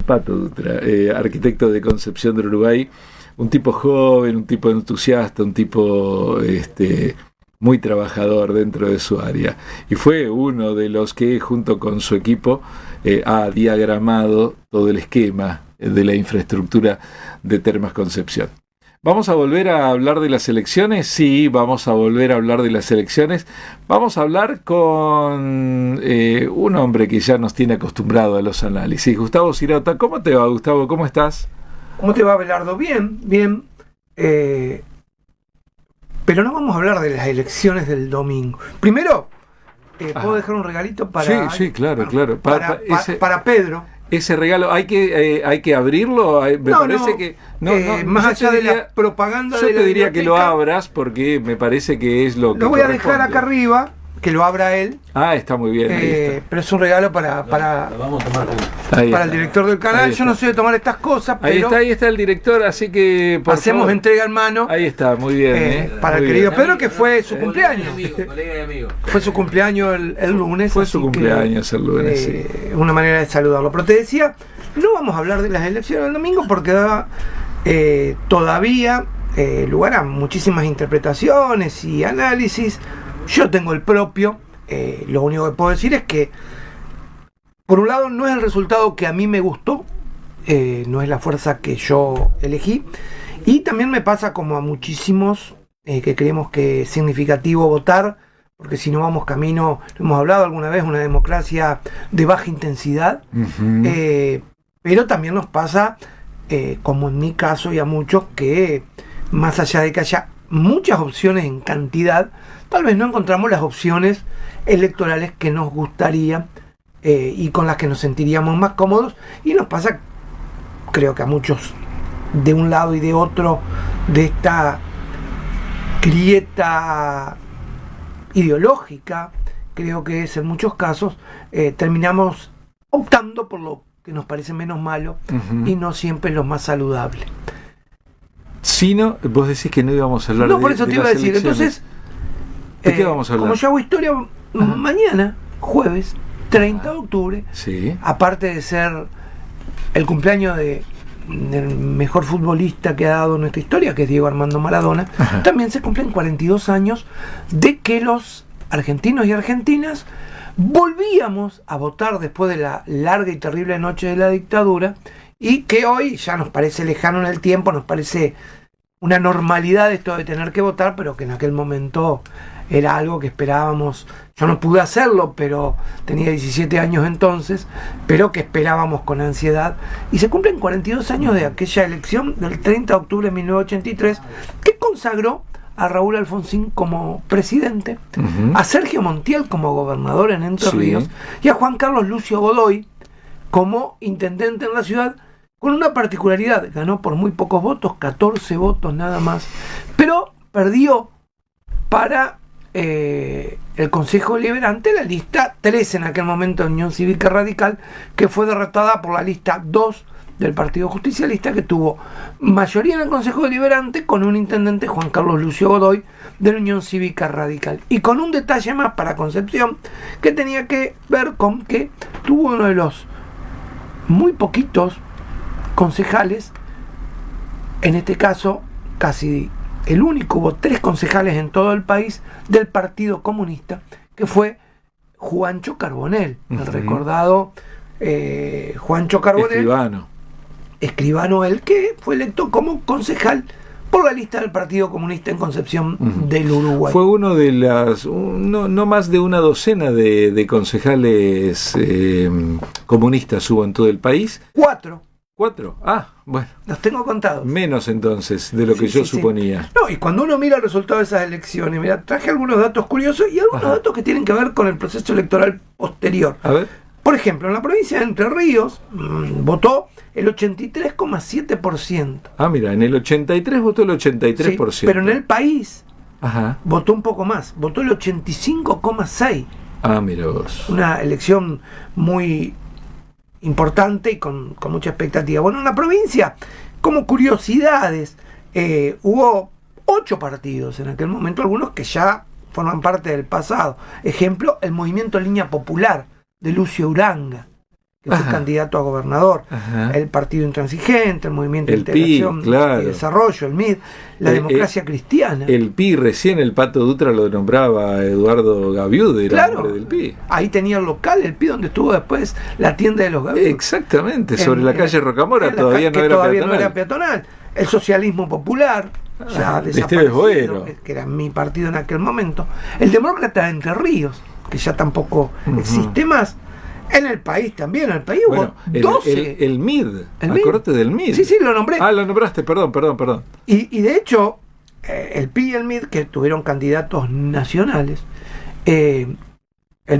Pato Dutra, arquitecto de Concepción del Uruguay, un tipo joven, un tipo entusiasta, un tipo muy trabajador dentro de su área. Y fue uno de los que, junto con su equipo, ha diagramado todo el esquema de la infraestructura de Termas Concepción. ¿Vamos a volver a hablar de las elecciones? Sí, vamos a volver a hablar de las elecciones. Vamos a hablar con un hombre que ya nos tiene acostumbrado a los análisis. Gustavo Cirota, ¿cómo te va, Gustavo? ¿Cómo estás? ¿Cómo te va, Belardo? Bien, bien. Pero no vamos a hablar de las elecciones del domingo. Primero, ¿puedo dejar un regalito para... Sí, claro, claro. Para Pedro. Ese regalo, ¿hay que abrirlo? Me parece que... más allá de la propaganda de la Yo te diría que lo biblioteca, abras porque me parece que es lo que lo voy a corresponde. dejar acá arriba, que lo abra él. Ah, está muy bien. Ahí está. Pero es un regalo para vamos a tomar para el director del canal. Yo no sé de tomar estas cosas, pero ahí está el director, así que hacemos favor, entrega en mano. Ahí está, muy bien. Para muy el querido bien. Pedro, que fue su cumpleaños. Colega y amigo. Fue su cumpleaños el lunes. Fue su cumpleaños el lunes, sí. Una manera de saludarlo. Pero te decía, no vamos a hablar de las elecciones del domingo porque da todavía lugar a muchísimas interpretaciones y análisis. Yo tengo el propio. Lo único que puedo decir es que, por un lado, no es el resultado que a mí me gustó, no es la fuerza que yo elegí, y también me pasa como a muchísimos que creemos que es significativo votar, porque si no vamos camino, lo hemos hablado alguna vez, una democracia de baja intensidad, pero también nos pasa, como en mi caso y a muchos, que más allá de que haya muchas opciones en cantidad, tal vez no encontramos las opciones electorales que nos gustaría y con las que nos sentiríamos más cómodos, y nos pasa, creo que a muchos de un lado y de otro de esta grieta ideológica, creo que es en muchos casos terminamos optando por lo que nos parece menos malo y no siempre lo más saludable. Si no, vos decís que no íbamos a hablar no, por eso te iba a decir, entonces ¿de qué vamos a hablar? Como yo hago historia mañana, jueves 30 de octubre, sí. Aparte de ser el cumpleaños del mejor futbolista que ha dado nuestra historia, que es Diego Armando Maradona, también se cumplen 42 años de que los argentinos y argentinas volvíamos a votar después de la larga y terrible noche de la dictadura, y que hoy ya nos parece lejano en el tiempo, nos parece una normalidad esto de tener que votar, pero que en aquel momento era algo que esperábamos. Yo no pude hacerlo, pero tenía 17 años entonces, pero que esperábamos con ansiedad. Y se cumplen 42 años de aquella elección del 30 de octubre de 1983, que consagró a Raúl Alfonsín como presidente, a Sergio Montiel como gobernador en Entre Ríos, y a Juan Carlos Lucio Godoy como intendente en la ciudad, con una particularidad: ganó por muy pocos votos, 14 votos nada más, pero perdió para el Consejo Deliberante la lista 3 en aquel momento de Unión Cívica Radical, que fue derrotada por la lista 2 del Partido Justicialista, que tuvo mayoría en el Consejo Deliberante con un intendente, Juan Carlos Lucio Godoy, de la Unión Cívica Radical. Y con un detalle más para Concepción, que tenía que ver con que tuvo uno de los muy poquitos concejales, en este caso casi el único, hubo 3 concejales en todo el país del Partido Comunista, que fue Juancho Carbonell, el recordado Juancho Carbonell, escribano él, que fue electo como concejal por la lista del Partido Comunista en Concepción del Uruguay. Fue uno de las, no más de una docena de concejales comunistas hubo en todo el país. 4. ¿4? Ah, bueno. Los tengo contados. Menos entonces de lo que yo suponía. No, y cuando uno mira el resultado de esas elecciones, mira, traje algunos datos curiosos y algunos datos que tienen que ver con el proceso electoral posterior. A ver. Por ejemplo, en la provincia de Entre Ríos votó el 83,7%. Ah, mira, en el 83 votó el 83%. Sí, pero en el país votó un poco más, votó el 85,6%. Ah, mira vos. Una elección muy importante y con mucha expectativa. Bueno, en la provincia, como curiosidades, hubo 8 partidos en aquel momento, algunos que ya forman parte del pasado. Ejemplo, el movimiento Línea Popular de Lucio Uranga, que fue candidato a gobernador, el Partido Intransigente, el Movimiento de Integración y Desarrollo, el MID, la Democracia Cristiana. El PI, recién el Pato Dutra lo nombraba Eduardo Gaviude, era hombre del PI. Ahí tenía el local, el PI, donde estuvo después la tienda de los Gaviude. Exactamente, sobre la calle Rocamora, todavía no era peatonal. El socialismo popular, ya desaparecido, que era mi partido en aquel momento. El Demócrata de Entre Ríos, que ya tampoco existe más. En el país también, en el país hubo 12. El MID, acordate del MID. Sí, lo nombré. Lo nombraste, perdón. Y de hecho, el PI y el MID, que tuvieron candidatos nacionales, el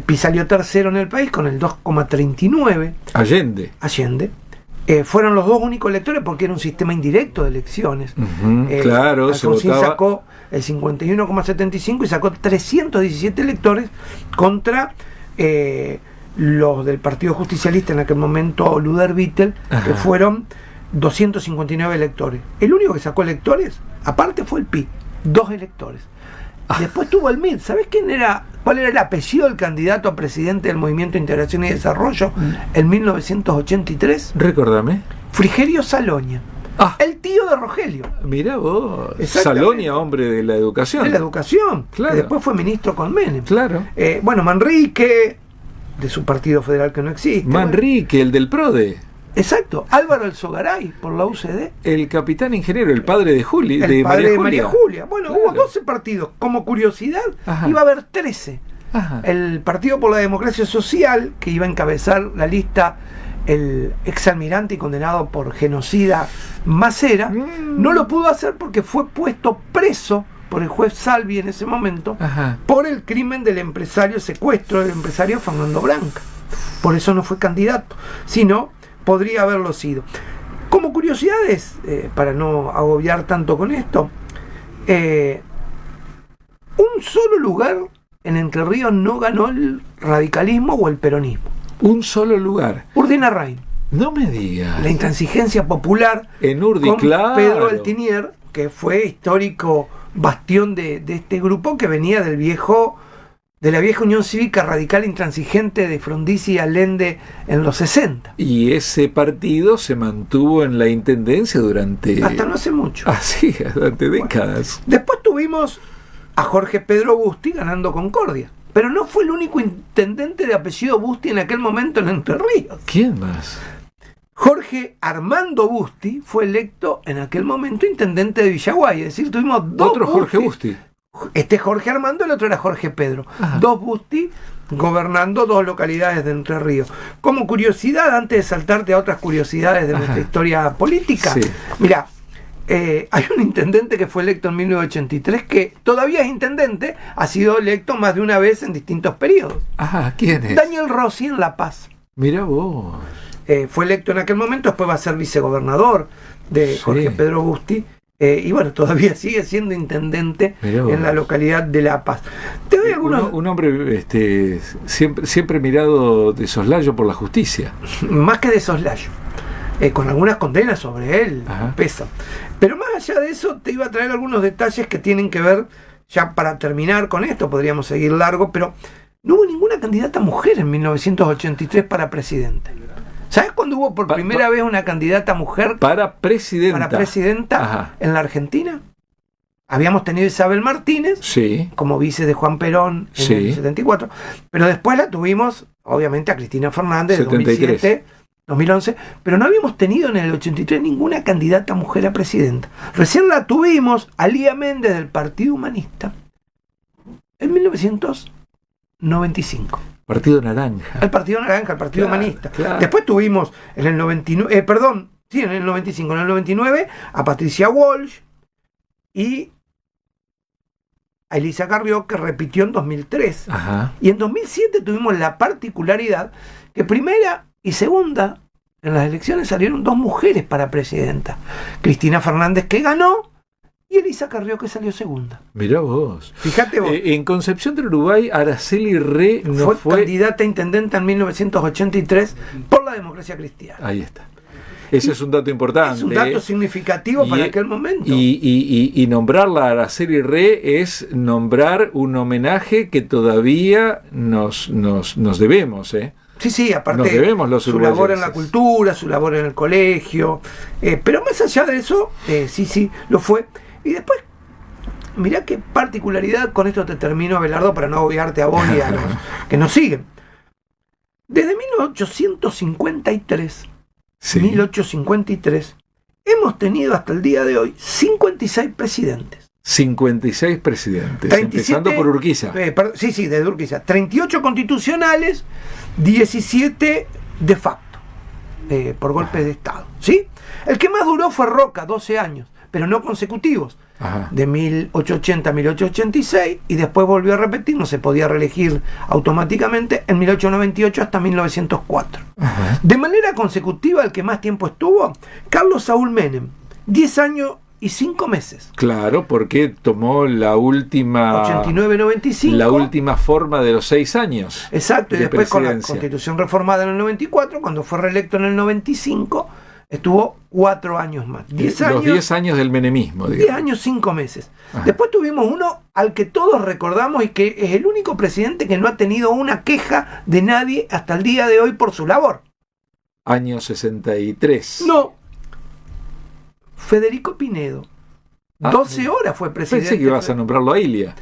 PI salió tercero en el país con el 2,39. Allende. Fueron los dos únicos electores porque era un sistema indirecto de elecciones. Claro, Alfonsín sacó el 51,75 y sacó 317 electores contra los del Partido Justicialista en aquel momento, Luder Vittel, que fueron 259 electores. El único que sacó electores, aparte, fue el PI, 2 electores. Después tuvo el MID. ¿Sabés cuál era el apellido del candidato a presidente del Movimiento de Integración y Desarrollo en 1983? Recordame. Frigerio Salonia. El tío de Rogelio. Mirá vos. Salonia, hombre de la educación. De la educación. Claro. Que después fue ministro con Menem. Claro. Manrique, de su partido federal que no existe. Manrique, el del PRODE. Exacto. Álvaro Alzogaray, por la UCD. El capitán ingeniero, el padre de Juli. El padre de María Julia. Bueno, hubo 12 partidos. Como curiosidad, iba a haber 13. El Partido por la Democracia Social, que iba a encabezar la lista el exalmirante y condenado por genocida Macera, no lo pudo hacer porque fue puesto preso por el juez Salvi en ese momento por el crimen del secuestro del empresario Fernando Branca. Por eso no fue candidato, sino podría haberlo sido. Como curiosidades, para no agobiar tanto con esto, un solo lugar en Entre Ríos no ganó el radicalismo o el peronismo. Un solo lugar. Urdenarrain. No me digas. La intransigencia popular en Urdi, con Pedro Altinier, que fue histórico bastión de este grupo que venía de la vieja Unión Cívica Radical Intransigente de Frondizi y Allende en los 60. Y ese partido se mantuvo en la intendencia durante... Hasta no hace mucho. Sí, durante décadas. Después tuvimos a Jorge Pedro Busti ganando Concordia. Pero no fue el único intendente de apellido Busti en aquel momento en Entre Ríos. ¿Quién más? Jorge Armando Busti fue electo en aquel momento intendente de Villaguay. Es decir, tuvimos dos. Otro Jorge Busti. Jorge Armando, el otro era Jorge Pedro. Dos Busti gobernando 2 localidades de Entre Ríos. Como curiosidad, antes de saltarte a otras curiosidades de nuestra historia política, mira, hay un intendente que fue electo en 1983 que todavía es intendente, ha sido electo más de una vez en distintos periodos. ¿Quién es? Daniel Rossi en La Paz. Mira vos. Fue electo en aquel momento, después va a ser vicegobernador de Jorge Pedro Busti. Y bueno, todavía sigue siendo intendente en la localidad de La Paz. Te doy algunos... un hombre siempre mirado de soslayo por la justicia. Más que de soslayo. Con algunas condenas sobre él, pesa. Pero más allá de eso, te iba a traer algunos detalles que tienen que ver, ya para terminar con esto, podríamos seguir largo, pero no hubo ninguna candidata mujer en 1983 para presidente. ¿Sabes cuándo hubo por primera vez una candidata mujer para presidenta en la Argentina? Habíamos tenido a Isabel Martínez como vice de Juan Perón en el 74, pero después la tuvimos, obviamente, a Cristina Fernández en 2007, 2011, pero no habíamos tenido en el 83 ninguna candidata mujer a presidenta. Recién la tuvimos a Lía Méndez del Partido Humanista en 1995. Partido Naranja. El Partido Naranja, el Partido Humanista. Después tuvimos en el 99, en el 95, en el 99 a Patricia Walsh y a Elisa Carrió, que repitió en 2003. Y en 2007 tuvimos la particularidad que primera y segunda en las elecciones salieron 2 mujeres para presidenta. Cristina Fernández, que ganó, y Elisa Carrió, que salió segunda. Mirá vos. Fíjate vos. En Concepción del Uruguay, Araceli Re fue candidata a intendenta en 1983 por la Democracia Cristiana. Ahí está. Ese es un dato importante. Es un dato significativo para aquel momento. Y nombrarla a Araceli Re es nombrar un homenaje que todavía nos debemos. Sí, aparte nos debemos los su uruguayenses. labor en la cultura, su labor en el colegio, pero más allá de eso, sí, lo fue. Y después, mirá qué particularidad, con esto te termino, Abelardo, para no obviarte a vos y a los que nos siguen. Desde 1853, Sí. 1853, hemos tenido hasta el día de hoy 56 presidentes. 56 presidentes, 37, empezando por Urquiza. Sí, desde Urquiza. 38 constitucionales, 17 de facto, por golpes de Estado. ¿Sí? El que más duró fue Roca, 12 años, pero no consecutivos. Ajá. De 1880 a 1886, y después volvió a repetir, no se podía reelegir automáticamente, en 1898 hasta 1904. Ajá. De manera consecutiva, el que más tiempo estuvo, Carlos Saúl Menem, 10 años y 5 meses. Claro, porque tomó la última 89-95. la última forma de los 6 años. Exacto, y de después con la presidencia. Constitución reformada en el 94, cuando fue reelecto en el 95, estuvo 4 años más. 10 años. Los 10 años del menemismo, 10 digamos. años, 5 meses. Ajá. Después tuvimos uno al que todos recordamos y que es el único presidente que no ha tenido una queja de nadie hasta el día de hoy por su labor. Año 63. No. Federico Pinedo. 12 horas fue presidente. Pensé que ibas a nombrarlo a Ilia.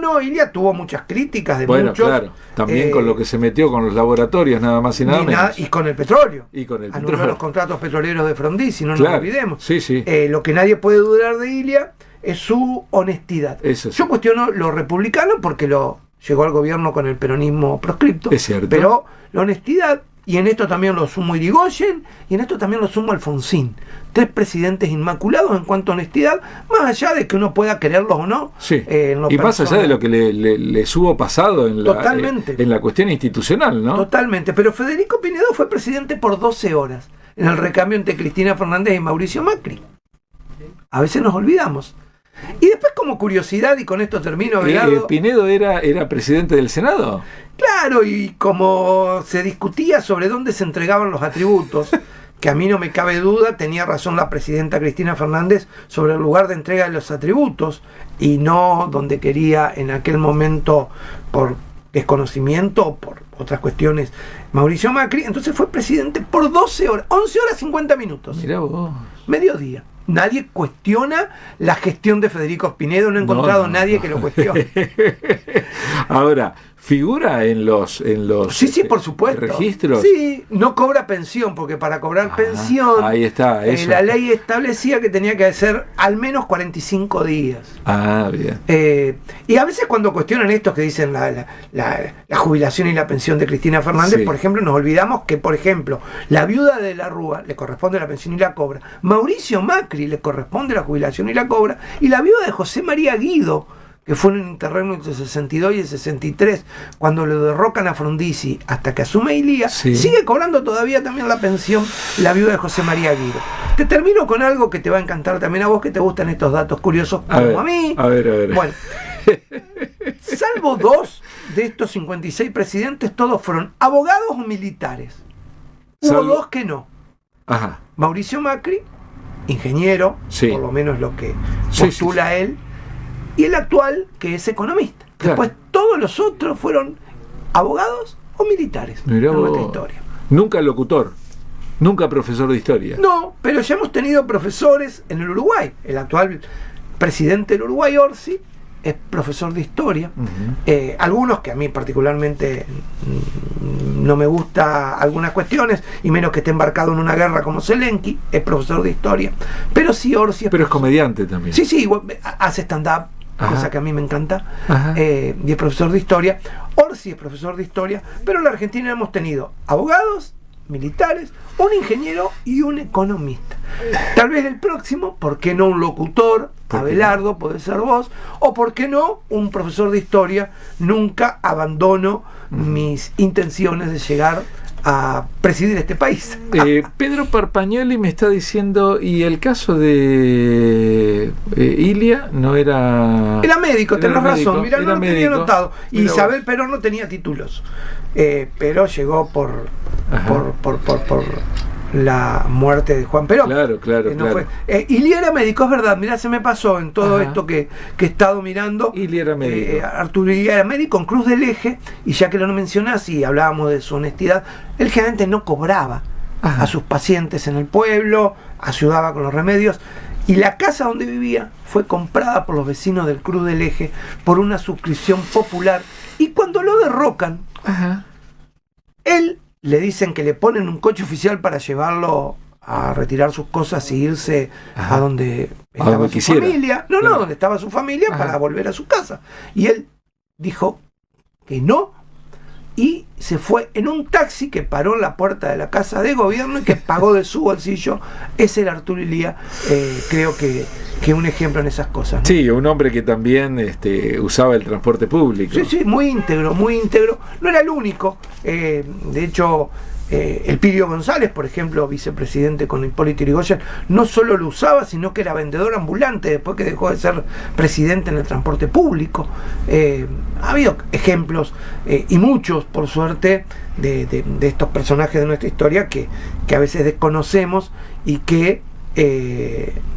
No, Ilia tuvo muchas críticas de Bueno, muchos. claro. También con lo que se metió con los laboratorios, nada más y nada menos. Y con el petróleo. Y con el Anuló petróleo. los contratos petroleros de Frondizi, no Claro. nos olvidemos. Sí, sí. Lo que nadie puede dudar de Ilia es su honestidad. Eso sí. Yo cuestiono lo republicano porque llegó al gobierno con el peronismo proscripto. Es cierto. Pero la honestidad, y en esto también lo sumo Irigoyen, y en esto también lo sumo Alfonsín. 3 presidentes inmaculados en cuanto a honestidad, más allá de que uno pueda quererlos o no. Sí. En lo Y más allá personal. de lo que les hubo pasado en Totalmente. en la cuestión institucional, ¿no? Totalmente, pero Federico Pinedo fue presidente por 12 horas, en el recambio entre Cristina Fernández y Mauricio Macri. A veces nos olvidamos. Y después, como curiosidad, y con esto termino, Abelardo, ¿Pinedo era presidente del Senado? claro, y como se discutía sobre dónde se entregaban los atributos, que a mí no me cabe duda, tenía razón la presidenta Cristina Fernández sobre el lugar de entrega de los atributos, y no donde quería en aquel momento, por desconocimiento o por otras cuestiones, Mauricio Macri. Entonces fue presidente por 12 horas, 11 horas 50 minutos, Mirá vos. mediodía. Nadie cuestiona la gestión de Federico Pinedo, no he encontrado nadie que lo cuestione. Ahora, ¿figura en los Sí, por supuesto. registros? Sí, no cobra pensión, porque para cobrar pensión, ahí está, eso. la ley establecía que tenía que hacer al menos 45 días. Ah, bien. Y a veces cuando cuestionan estos que dicen la jubilación y la pensión de Cristina Fernández, Sí. por ejemplo, nos olvidamos que, por ejemplo, la viuda de la Rúa le corresponde la pensión y la cobra, Mauricio Macri le corresponde la jubilación y la cobra, y la viuda de José María Guido, que fue en un interregno entre el 62 y el 63, cuando lo derrocan a Frondizi hasta que asume Ilía, Sí. sigue cobrando todavía también la pensión la viuda de José María Guido. Te termino con algo que te va a encantar también a vos, que te gustan estos datos curiosos como a mí. A ver. Bueno, salvo 2 de estos 56 presidentes, todos fueron abogados o militares. Hubo Salvo- 2 que no. Ajá. Mauricio Macri, ingeniero, Sí. por lo menos lo que Sí, postula él, y el actual, que es economista. Claro. Después todos los otros fueron abogados o militares Mirá en nuestra vos. historia. Nunca locutor, nunca profesor de historia. No, pero ya hemos tenido profesores en el Uruguay. El actual presidente del Uruguay, Orsi, es profesor de historia. Ujú. Algunos que a mí particularmente no me gusta algunas cuestiones, y menos que esté embarcado en una guerra como Zelensky, es profesor de historia. Pero sí, Orsi es Pero es comediante también. Sí, igual, hace stand-up, Ajá. cosa que a mí me encanta, Ajá. y es profesor de historia. Orsi es profesor de historia, pero en la Argentina hemos tenido abogados, militares, un ingeniero y un economista. Tal vez el próximo, ¿por qué no un locutor? ¿Por qué Abelardo, puede ser vos, o ¿por qué no un profesor de historia? Nunca abandono mis intenciones de llegar a presidir este país. Pedro Parpagnoli me está diciendo, y el caso de Ilia no era... Era médico, Era tenés médico, razón, mirá, era no lo tenía médico. anotado. Y Mirá Isabel vos. Perón no tenía títulos, pero llegó por la muerte de Juan Perón. Claro. Iliera era médico, es verdad, mirá, se me pasó en todo esto que he estado mirando. Iliera era médico. Arturo Iliera era médico en Cruz del Eje, y ya que lo mencionás y hablábamos de su honestidad, él generalmente no cobraba a sus pacientes en el pueblo, ayudaba con los remedios, y la casa donde vivía fue comprada por los vecinos del Cruz del Eje por una suscripción popular, y cuando lo derrocan, él le dicen que le ponen un coche oficial para llevarlo a retirar sus cosas y irse a donde estaba su familia. Donde estaba su familia, para volver a su casa. Y él dijo que no, y se fue en un taxi que paró en la puerta de la casa de gobierno y que pagó de su bolsillo. Ese era Arturo Illia, creo que un ejemplo en esas cosas, ¿no? Sí, un hombre que también usaba el transporte público. Sí, muy íntegro. No era el único. De hecho, Elpidio González, por ejemplo, vicepresidente con Hipólito Yrigoyen, no solo lo usaba, sino que era vendedor ambulante después que dejó de ser presidente en el transporte público. Ha habido ejemplos, y muchos, por suerte, de estos personajes de nuestra historia que a veces desconocemos y que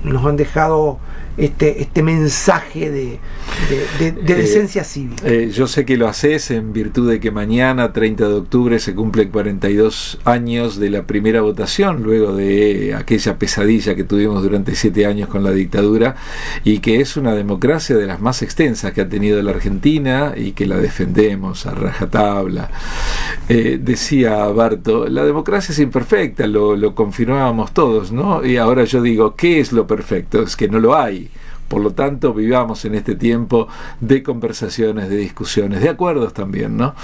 nos han dejado este mensaje de decencia cívica. Yo sé que lo haces en virtud de que mañana, 30 de octubre, se cumplen 42 años de la primera votación, luego de aquella pesadilla que tuvimos durante 7 años con la dictadura, y que es una democracia de las más extensas que ha tenido la Argentina y que la defendemos a rajatabla. Decía Barto, la democracia es imperfecta, lo confirmábamos todos, ¿no? Y ahora yo digo, ¿qué es lo perfecto? Es que no lo hay. Por lo tanto, vivamos en este tiempo de conversaciones, de discusiones, de acuerdos también, ¿no?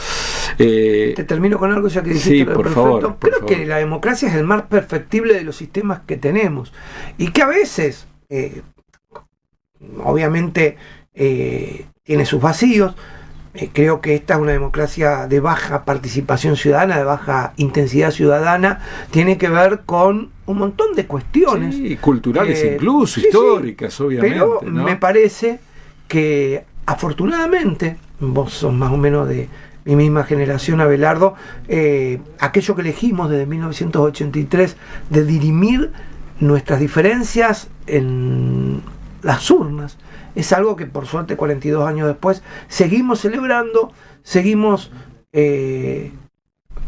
Te termino con algo ya que dijiste. Sí, lo de por perfecto. favor. Creo que la democracia es el más perfectible de los sistemas que tenemos, y que a veces, obviamente, tiene sus vacíos. Creo que esta es una democracia de baja participación ciudadana, de baja intensidad ciudadana. Tiene que ver con un montón de cuestiones. Sí, culturales incluso, históricas, obviamente. Pero ¿no? me parece que, afortunadamente, vos sos más o menos de mi misma generación, Abelardo, aquello que elegimos desde 1983 de dirimir nuestras diferencias en las urnas, es algo que por suerte 42 años después seguimos celebrando, seguimos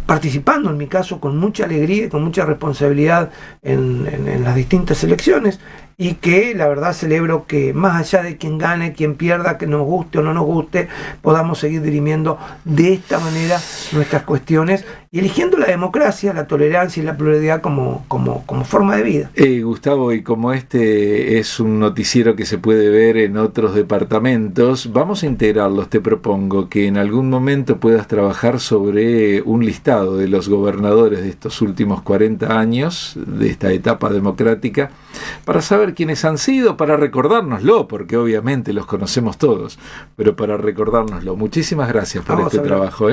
participando, en mi caso, con mucha alegría y con mucha responsabilidad en las distintas elecciones, y que la verdad celebro que, más allá de quien gane, quien pierda, que nos guste o no nos guste, podamos seguir dirimiendo de esta manera nuestras cuestiones y eligiendo la democracia, la tolerancia y la pluralidad como forma de vida. Gustavo, y como este es un noticiero que se puede ver en otros departamentos, vamos a integrarlos. Te propongo que en algún momento puedas trabajar sobre un listado de los gobernadores de estos últimos 40 años, de esta etapa democrática, para saber quiénes han sido, para recordárnoslo, porque obviamente los conocemos todos, pero para recordárnoslo. Muchísimas gracias por este trabajo.